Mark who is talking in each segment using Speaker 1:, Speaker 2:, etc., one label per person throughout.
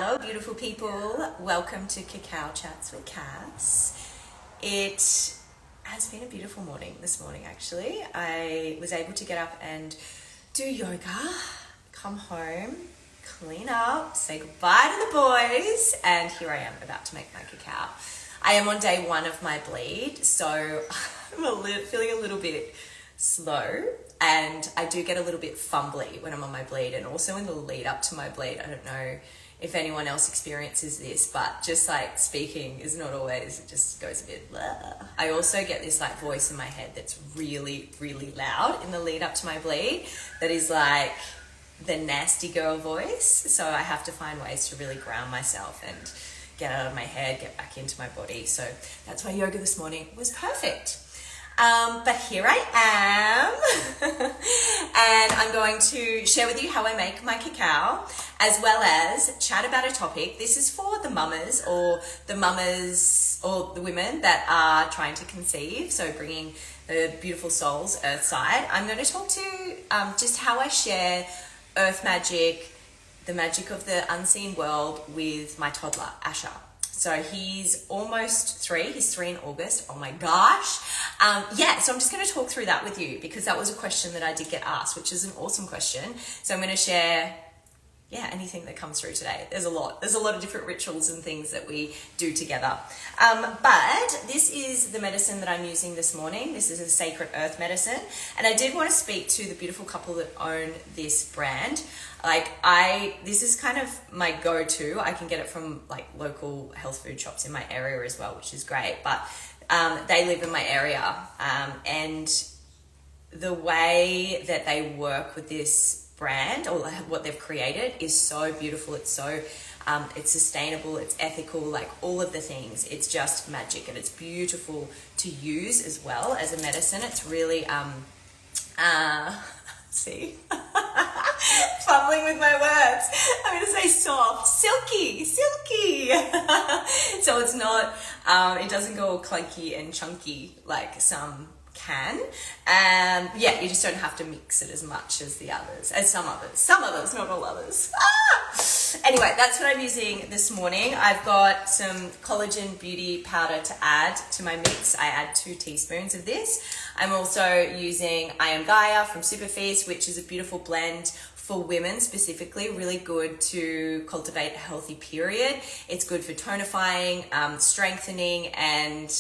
Speaker 1: Hello, beautiful people. Welcome to Cacao Chats with Cass. It has been a beautiful morning this morning, actually. I was able to get up and do yoga, come home, clean up, say goodbye to the boys, and here I am about to make my cacao. I am on day 1 of my bleed, so I'm feeling a little bit slow, and I do get a little bit fumbly when I'm on my bleed, and also in the lead up to my bleed. I don't know if anyone else experiences this, but just like speaking is not always, it just goes a bit blah. I also get this like voice in my head that's really, really loud in the lead up to my bleed, that is like the nasty girl voice. So I have to find ways to really ground myself and get out of my head, get back into my body. So that's why yoga this morning was perfect. But here I am, and I'm going to share with you how I make my cacao, as well as chat about a topic. This is for the mamas or the women that are trying to conceive, so bringing the beautiful souls earthside. I'm going to talk to just how I share earth magic, the magic of the unseen world, with my toddler, Asher. So he's almost 3. He's 3 in August. Oh my gosh. So I'm just going to talk through that with you, because that was a question that I did get asked, which is an awesome question. So I'm going to share, anything that comes through today. There's a lot of different rituals and things that we do together. But this is the medicine that I'm using this morning. This is a sacred earth medicine. And I did want to speak to the beautiful couple that own this brand. This is kind of my go-to. I can get it from like local health food shops in my area as well, which is great. But they live in my area, and the way that they work with this brand, or what they've created, is so beautiful. It's so it's sustainable, it's ethical, like all of the things. It's just magic, and it's beautiful to use as well as a medicine. It's really see, fumbling with my words. I'm going to say soft, silky. So it's not, it doesn't go all clunky and chunky like some can. You just don't have to mix it as much as some others, not all others. Anyway, that's what I'm using this morning. I've got some collagen beauty powder to add to my mix. I add 2 teaspoons of this. I'm also using I Am Gaia from Superfeast, which is a beautiful blend for women specifically, really good to cultivate a healthy period. It's good for tonifying, strengthening, and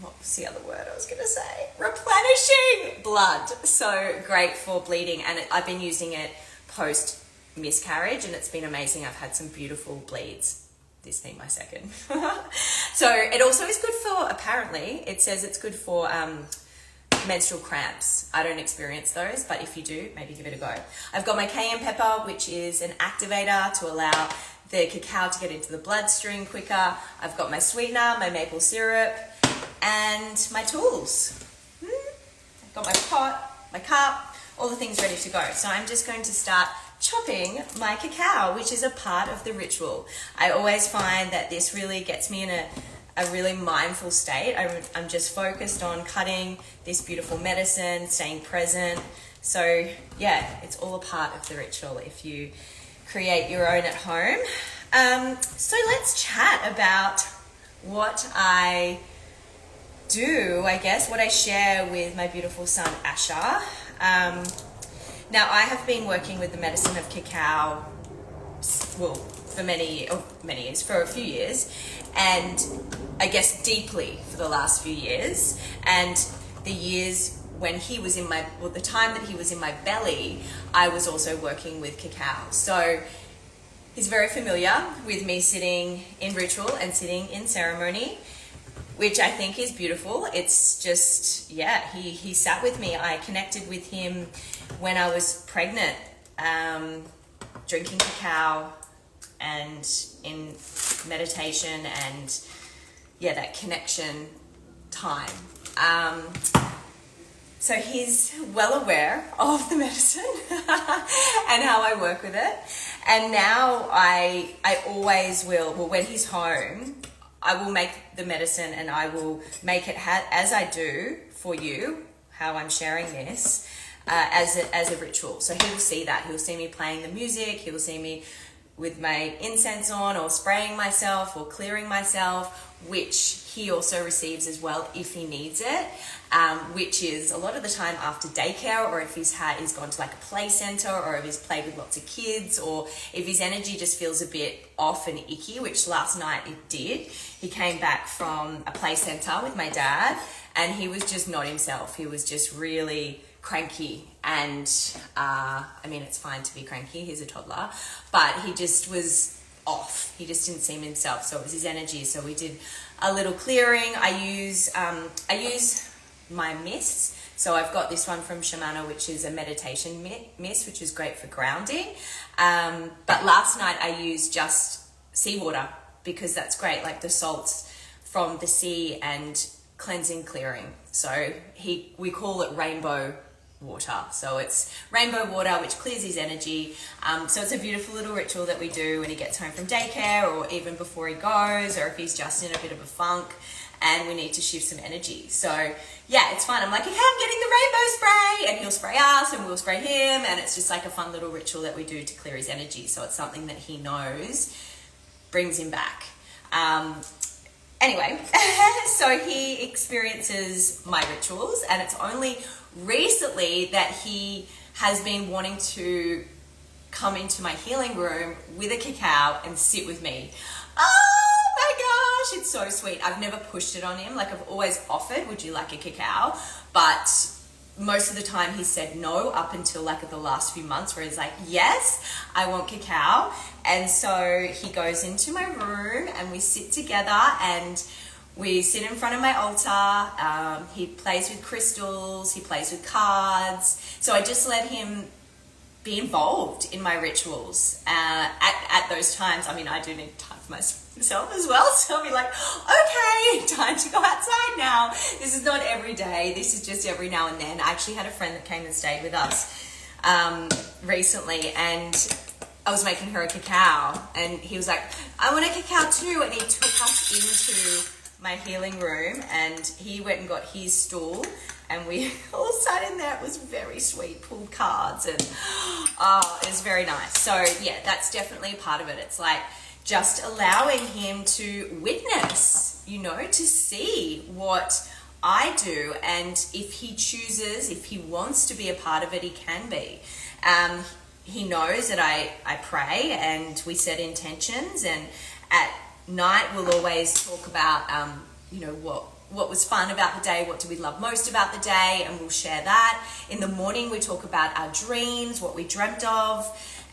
Speaker 1: what was the other word I was going to say? Replenishing blood. So great for bleeding. And I've been using it post miscarriage, and it's been amazing. I've had some beautiful bleeds, this being my second. So it also is good for, apparently, it says it's good for menstrual cramps. I don't experience those, but if you do, maybe give it a go. I've got my cayenne pepper, which is an activator to allow the cacao to get into the bloodstream quicker. I've got my sweetener, my maple syrup, and my tools. I've got my pot, my cup, all the things ready to go. So I'm just going to start chopping my cacao, which is a part of the ritual. I always find that this really gets me in a really mindful state. I'm just focused on cutting this beautiful medicine, staying present. So it's all a part of the ritual if you create your own at home. So let's chat about what I do, I guess, what I share with my beautiful son, Asher. Now, I have been working with the medicine of cacao, for many years, for a few years, and I guess deeply for the last few years. And the years when he was the time that he was in my belly, I was also working with cacao. So he's very familiar with me sitting in ritual and sitting in ceremony, which I think is beautiful. It's just, he sat with me. I connected with him when I was pregnant, drinking cacao and in meditation, and that connection time. So he's well aware of the medicine and how I work with it. And now I always will, when he's home, I will make the medicine, and I will make it as I do for you, how I'm sharing this. as a ritual. So he will see that. He'll see me playing the music. He will see me with my incense on, or spraying myself, or clearing myself, which he also receives as well if he needs it, which is a lot of the time after daycare, or if he's gone to like a play center, or if he's played with lots of kids, or if his energy just feels a bit off and icky, which last night it did. He came back from a play center with my dad and he was just not himself. He was just really cranky, and I mean, it's fine to be cranky, he's a toddler, but he just was off. He just didn't seem himself, so it was his energy. So we did a little clearing. I use my mists. So I've got this one from Shamana, which is a meditation mist, which is great for grounding, but last night I used just seawater, because that's great, like the salts from the sea and cleansing, clearing. So we call it rainbow water. So it's rainbow water, which clears his energy. So it's a beautiful little ritual that we do when he gets home from daycare, or even before he goes, or if he's just in a bit of a funk and we need to shift some energy. So yeah, it's fun. I'm like, okay, I'm getting the rainbow spray, and he'll spray us and we'll spray him, and it's just like a fun little ritual that we do to clear his energy. So it's something that he knows brings him back. Anyway, so he experiences my rituals, and it's only recently that he has been wanting to come into my healing room with a cacao and sit with me. Oh my gosh, it's so sweet. I've never pushed it on him. Like, I've always offered, would you like a cacao? But most of the time he said no, up until like the last few months, where he's like, yes, I want cacao. And so he goes into my room and we sit together, and we sit in front of my altar. He plays with crystals, he plays with cards. So I just let him be involved in my rituals at those times. I mean, I do need time for myself as well. So I'll be like, okay, time to go outside now. This is not every day. This is just every now and then. I actually had a friend that came and stayed with us recently, and I was making her a cacao, and he was like, I want a cacao too. And he took us into my healing room, and he went and got his stool, and we all sat in there. It was very sweet, pulled cards, and it was very nice. So yeah, that's definitely a part of it. It's like just allowing him to witness, to see what I do, and if he chooses, if he wants to be a part of it, he can be. He knows that I pray, and we set intentions, and at night we'll always talk about what was fun about the day, what do we love most about the day, and we'll share that. In the morning we talk about our dreams, what we dreamt of,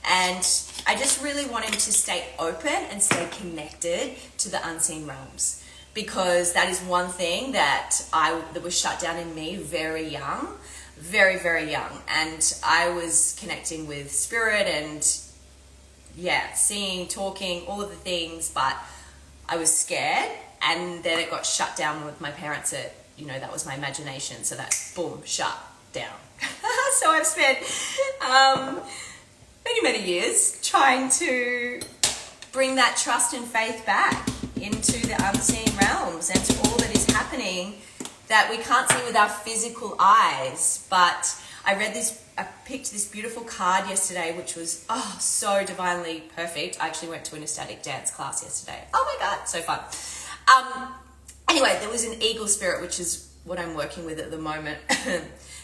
Speaker 1: and I just really want him to stay open and stay connected to the unseen realms, because that is one thing that was shut down in me very young, very, very young. And I was connecting with spirit and seeing, talking, all of the things, but I was scared, and then it got shut down with my parents. That was my imagination, so that boom, shut down. So I've spent many years trying to bring that trust and faith back into the unseen realms and to all that is happening that we can't see with our physical eyes. But I picked this beautiful card yesterday, which was so divinely perfect. I actually went to an ecstatic dance class yesterday. Oh my God, so fun. Anyway, there was an eagle spirit, which is what I'm working with at the moment,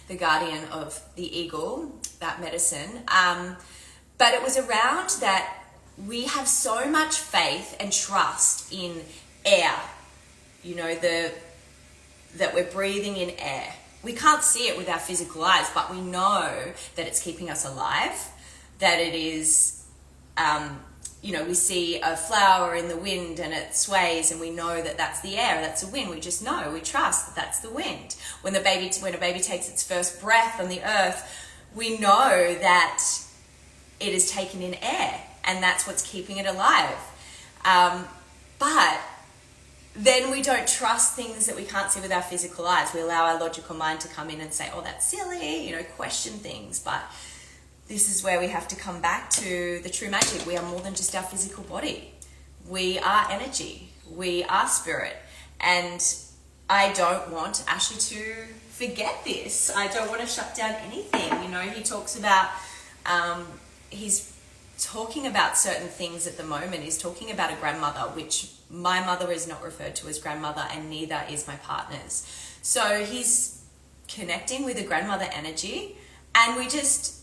Speaker 1: the guardian of the eagle, that medicine. But it was around that we have so much faith and trust in air, that we're breathing in air. We can't see it with our physical eyes, but we know that it's keeping us alive, that it is, we see a flower in the wind and it sways, and we know that that's the air, that's the wind. We just know, we trust that that's the wind. When a baby takes its first breath on the earth, we know that it is taken in air, and that's what's keeping it alive. But then we don't trust things that we can't see with our physical eyes. We allow our logical mind to come in and say, oh, that's silly, question things. But this is where we have to come back to the true magic. We are more than just our physical body. We are energy. We are spirit. And I don't want Ashley to forget this. I don't want to shut down anything. You know, he talks about, he's talking about certain things at the moment. He's talking about a grandmother, which my mother is not referred to as grandmother, and neither is my partner's. So he's connecting with a grandmother energy, and we just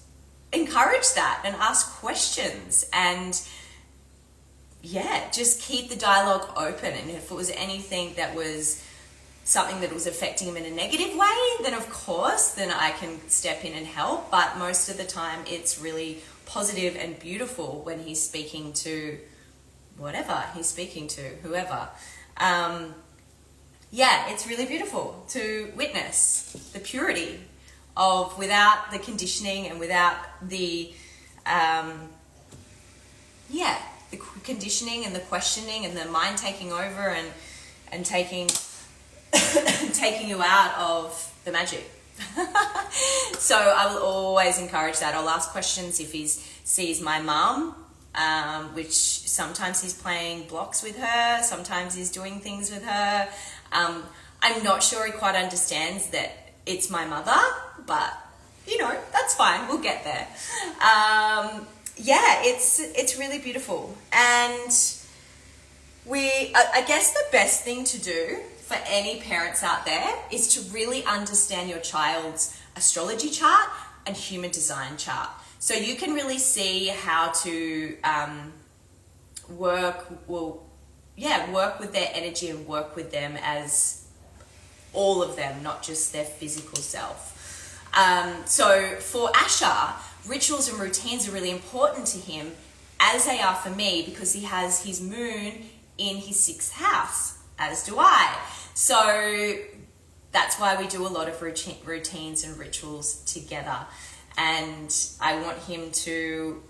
Speaker 1: encourage that and ask questions and just keep the dialogue open. And if it was anything that was something that was affecting him in a negative way, then of course, then I can step in and help. But most of the time it's really positive and beautiful when he's speaking to whatever he's speaking to, whoever. It's really beautiful to witness the purity of, without the conditioning and without the the conditioning and the questioning and the mind taking over and taking taking you out of the magic. So I will always encourage that. I'll ask questions if he sees my mum, which sometimes he's playing blocks with her, sometimes he's doing things with her. I'm not sure he quite understands that it's my mother, but you know, that's fine, we'll get there. It's really beautiful. And I guess the best thing to do for any parents out there is to really understand your child's astrology chart and human design chart. So you can really see how to work with their energy and work with them as all of them, not just their physical self. So for Asher, rituals and routines are really important to him, as they are for me, because he has his moon in his 6th house, as do I. So that's why we do a lot of routines and rituals together. And I want him to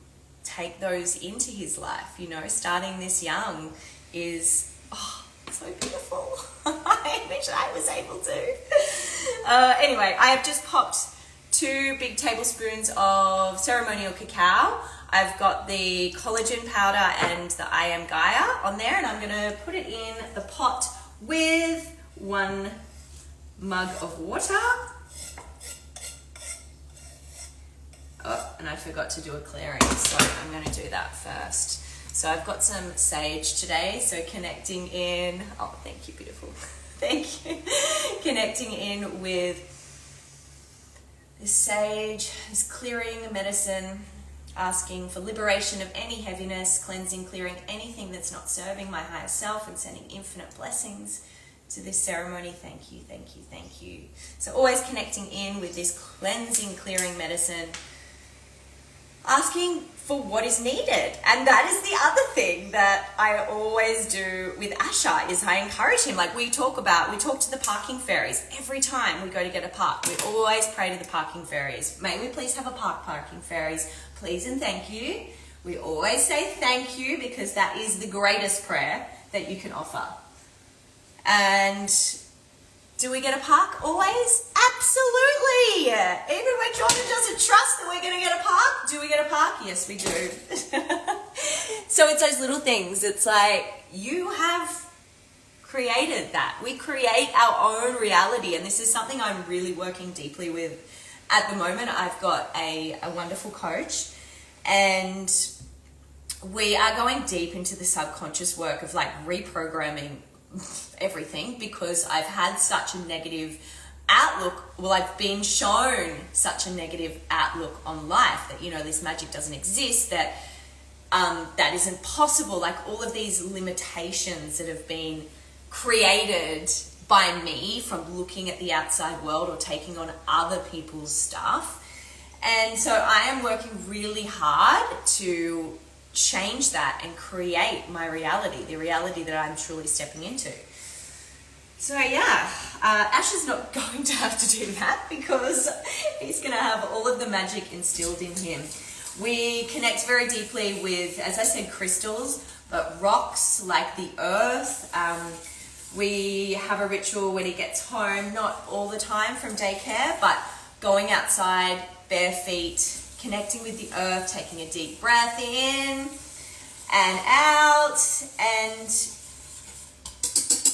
Speaker 1: take those into his life. You know, starting this young is so beautiful. I wish I was able to. Anyway, I have just popped 2 big tablespoons of ceremonial cacao. I've got the collagen powder and the I Am Gaia on there, and I'm going to put it in the pot with 1 mug of water. Oh, and I forgot to do a clearing, so I'm going to do that first. So I've got some sage today, so connecting in, oh, thank you, beautiful. Thank you. Connecting in with this sage, this clearing medicine, asking for liberation of any heaviness, cleansing, clearing anything that's not serving my higher self, and sending infinite blessings to this ceremony. Thank you, thank you, thank you. So always connecting in with this cleansing, clearing medicine, asking for what is needed. And that is the other thing that I always do with Asher, is I encourage him. Like we talk to the parking fairies every time we go to get a park. We always pray to the parking fairies. May we please have a parking fairies, please and thank you. We always say thank you, because that is the greatest prayer that you can offer. And do we get a park always? Absolutely. Even when Jordan doesn't trust that we're going to get a park, do we get a park? Yes, we do. So it's those little things. It's like, you have created that. We create our own reality, and this is something I'm really working deeply with at the moment. I've got a wonderful coach, and we are going deep into the subconscious work of like reprogramming everything, because I've had such a negative outlook. Well, I've been shown such a negative outlook on life, that, you know, this magic doesn't exist, that that isn't possible. Like all of these limitations that have been created by me from looking at the outside world or taking on other people's stuff. And so I am working really hard to change that and create my reality, the reality that I'm truly stepping into. So Ash is not going to have to do that, because he's going to have all of the magic instilled in him. We connect very deeply with, as I said, crystals, but rocks like the earth. We have a ritual when he gets home, not all the time from daycare, but going outside, bare feet, connecting with the earth, taking a deep breath in and out, and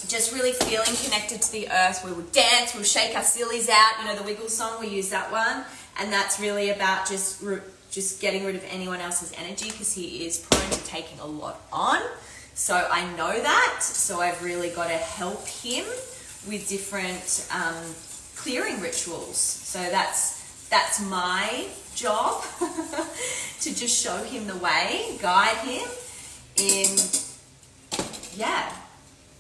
Speaker 1: just really feeling connected to the earth. We will dance, we'll shake our sillies out. You know, the Wiggle song, we use that one. And that's really about just getting rid of anyone else's energy, because he is prone to taking a lot on. So I know that. So I've really got to help him with different clearing rituals. So that's my job, to just show him the way, guide him in,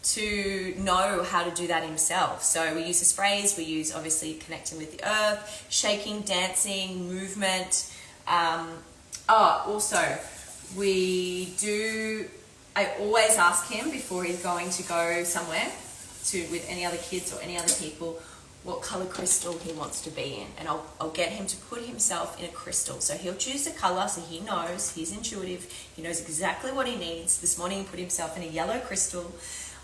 Speaker 1: to know how to do that himself. So we use the sprays, we use obviously connecting with the earth, shaking, dancing, movement. Also, I always ask him before he's going to go somewhere with any other kids or any other people, what color crystal he wants to be in, and I'll get him to put himself in a crystal. So he'll choose the color, so he knows, he's intuitive, he knows exactly what he needs. This morning he put himself in a yellow crystal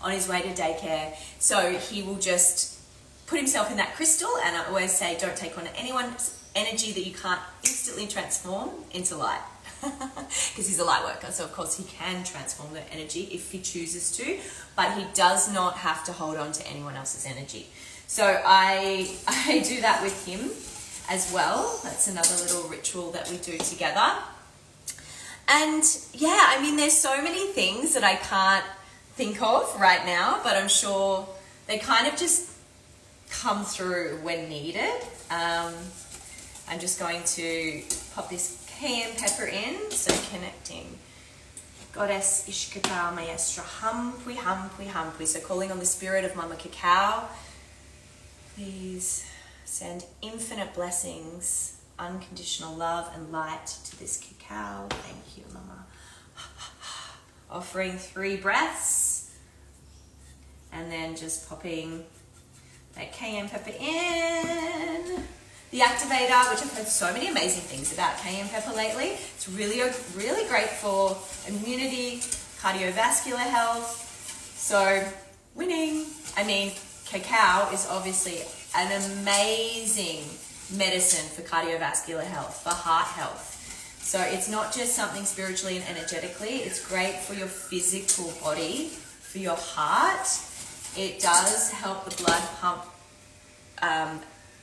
Speaker 1: on his way to daycare, so he will just put himself in that crystal. And I always say, don't take on anyone's energy that you can't instantly transform into light, because he's a light worker, so of course he can transform the energy if he chooses to, but he does not have to hold on to anyone else's energy. So I do that with him as well. That's another little ritual that we do together. And yeah, I mean, there's so many things that I can't think of right now, but I'm sure they kind of just come through when needed. I'm just going to pop this cayenne pepper in, so connecting Goddess Ishkakao Maestra Humpui Humpui Humpui. So calling on the spirit of Mama Cacao. Please send infinite blessings, unconditional love and light to this cacao. Thank you, Mama. Offering 3 breaths, and then just popping that cayenne pepper in. The activator, which I've heard so many amazing things about cayenne pepper lately. It's really great for immunity, cardiovascular health. So winning. I mean, cacao is obviously an amazing medicine for cardiovascular health, for heart health. So it's not just something spiritually and energetically, it's great for your physical body, for your heart. It does help the blood pump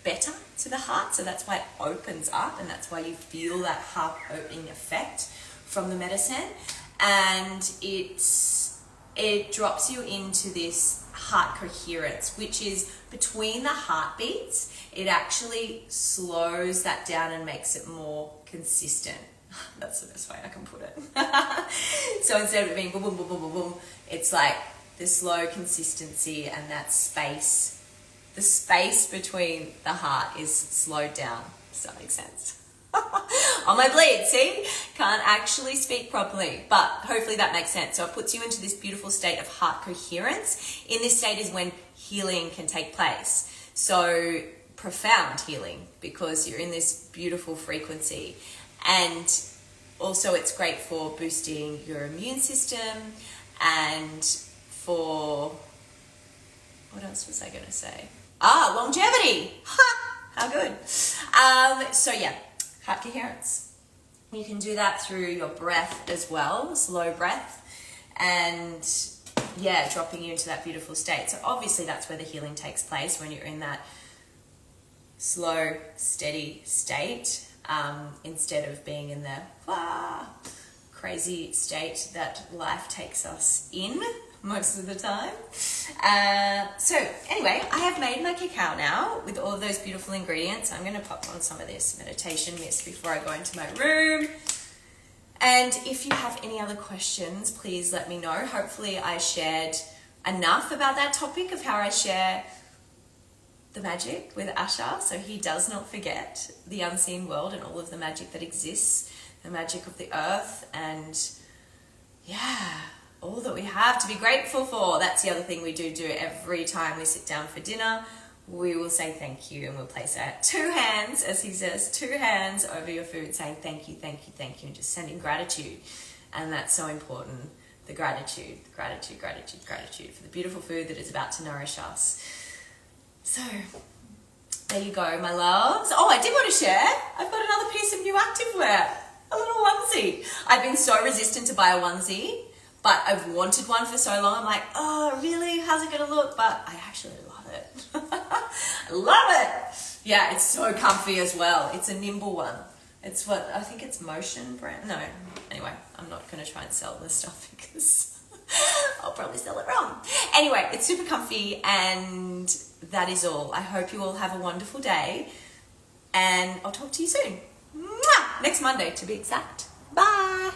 Speaker 1: better to the heart, so that's why it opens up, and that's why you feel that heart opening effect from the medicine. And it drops you into this heart coherence, which is between the heartbeats. It actually slows that down and makes it more consistent. That's the best way I can put it. So instead of it being boom, boom, boom, boom, boom, boom, it's like the slow consistency, and that space, the space between the heart is slowed down. Does that make sense? On my bleed, see? Can't actually speak properly, but hopefully that makes sense. So it puts you into this beautiful state of heart coherence. In this state is when healing can take place. So profound healing, because you're in this beautiful frequency. And also it's great for boosting your immune system, and for, what else was I going to say? Longevity. How good. So yeah, heart coherence. You can do that through your breath as well, slow breath, and yeah, dropping you into that beautiful state. So obviously that's where the healing takes place, when you're in that slow, steady state, instead of being in the crazy state that life takes us in most of the time. So anyway, I have made my cacao now with all of those beautiful ingredients. I'm going to pop on some of this meditation mist before I go into my room. And if you have any other questions, please let me know. Hopefully I shared enough about that topic of how I share the magic with Asha, so he does not forget the unseen world and all of the magic that exists, the magic of the earth, and yeah, all that we have to be grateful for. That's the other thing we do every time we sit down for dinner. We will say thank you, and we'll place our 2 hands, as he says, 2 hands over your food, saying thank you, thank you, thank you, and just sending gratitude. And that's so important, the gratitude, gratitude, gratitude, gratitude for the beautiful food that is about to nourish us. So there you go, my loves. Oh, I did want to share, I've got another piece of new activewear, a little onesie. I've been so resistant to buy a onesie, but I've wanted one for so long. I'm like, oh, really? How's it going to look? But I actually love it. I love it. Yeah, it's so comfy as well. It's a nimble one. It's what, I think it's Motion brand. No, anyway, I'm not going to try and sell this stuff because I'll probably sell it wrong. Anyway, it's super comfy, and that is all. I hope you all have a wonderful day, and I'll talk to you soon. Mwah! Next Monday, to be exact. Bye.